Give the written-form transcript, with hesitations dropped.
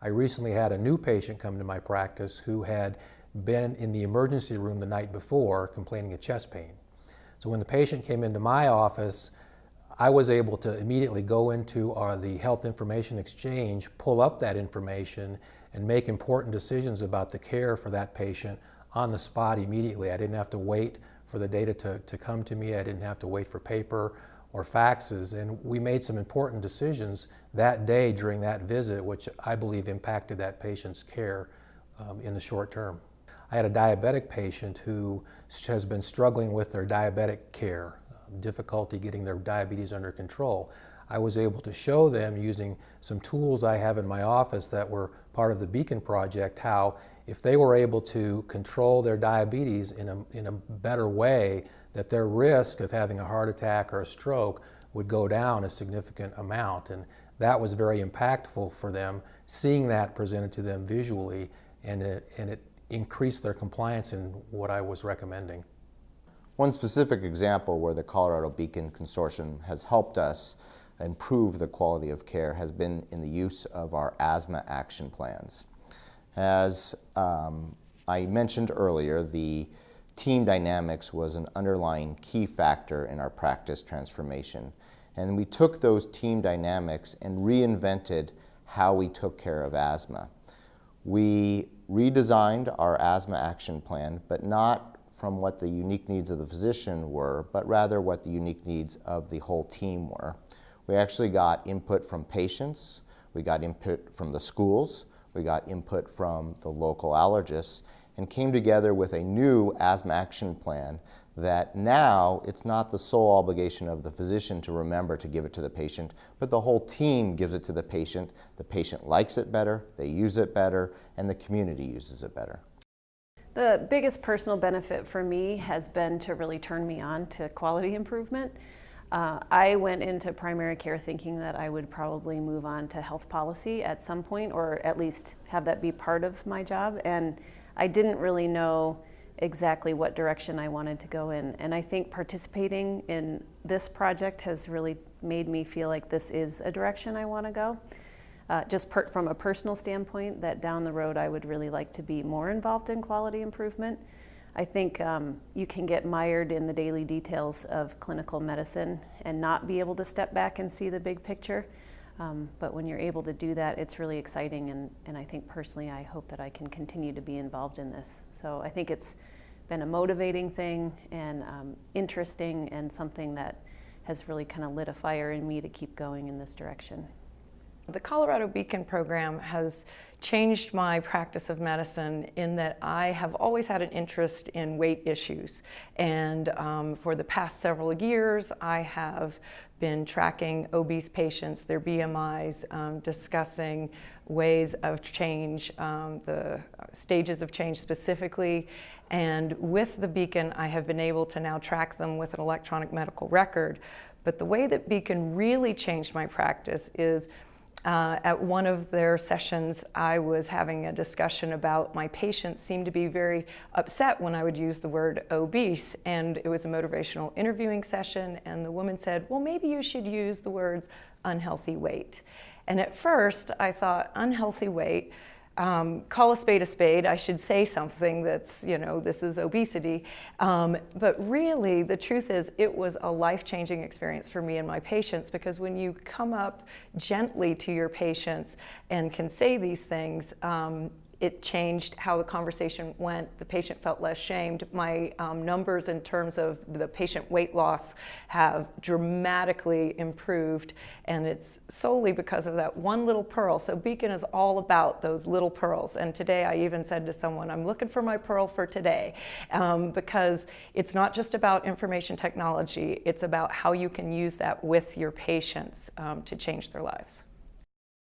I recently had a new patient come to my practice who had been in the emergency room the night before complaining of chest pain. So when the patient came into my office, I was able to immediately go into the health information exchange, pull up that information, and make important decisions about the care for that patient on the spot immediately. I didn't have to wait for the data to come to me. I didn't have to wait for paper or faxes. And we made some important decisions that day during that visit, which I believe impacted that patient's care in the short term. I had a diabetic patient who has been struggling with their diabetic care, difficulty getting their diabetes under control. I was able to show them using some tools I have in my office that were part of the Beacon project how if they were able to control their diabetes in a better way, that their risk of having a heart attack or a stroke would go down a significant amount. And that was very impactful for them, seeing that presented to them visually, and it increased their compliance in what I was recommending. One specific example where the Colorado Beacon Consortium has helped us improve the quality of care has been in the use of our asthma action plans. As I mentioned earlier, the team dynamics was an underlying key factor in our practice transformation. And we took those team dynamics and reinvented how we took care of asthma. We redesigned our asthma action plan, but not from what the unique needs of the physician were, but rather what the unique needs of the whole team were. We actually got input from patients, we got input from the schools, we got input from the local allergists, and came together with a new asthma action plan that now it's not the sole obligation of the physician to remember to give it to the patient, but the whole team gives it to the patient likes it better, they use it better, and the community uses it better. The biggest personal benefit for me has been to really turn me on to quality improvement. I went into primary care thinking that I would probably move on to health policy at some point, or at least have that be part of my job, and I didn't really know exactly what direction I wanted to go in. And I think participating in this project has really made me feel like this is a direction I want to go. Just from a personal standpoint, that down the road I would really like to be more involved in quality improvement. I think you can get mired in the daily details of clinical medicine and not be able to step back and see the big picture. But when you're able to do that, it's really exciting, and I think personally I hope that I can continue to be involved in this. So I think it's been a motivating thing and interesting, and something that has really kind of lit a fire in me to keep going in this direction. The Colorado Beacon program has changed my practice of medicine in that I have always had an interest in weight issues. And for the past several years, I have been tracking obese patients, their BMIs, discussing ways of change, the stages of change specifically. And with the Beacon, I have been able to now track them with an electronic medical record. But the way that Beacon really changed my practice is at one of their sessions, I was having a discussion about my patients seemed to be very upset when I would use the word obese, and it was a motivational interviewing session, and the woman said, well, maybe you should use the words unhealthy weight. And at first, I thought, unhealthy weight, call a spade, I should say something that's, this is obesity. But really, the truth is, it was a life-changing experience for me and my patients, because when you come up gently to your patients and can say these things, it changed how the conversation went. The patient felt less shamed. My numbers in terms of the patient weight loss have dramatically improved, and it's solely because of that one little pearl. So Beacon is all about those little pearls, and today I even said to someone, I'm looking for my pearl for today, because it's not just about information technology, it's about how you can use that with your patients to change their lives.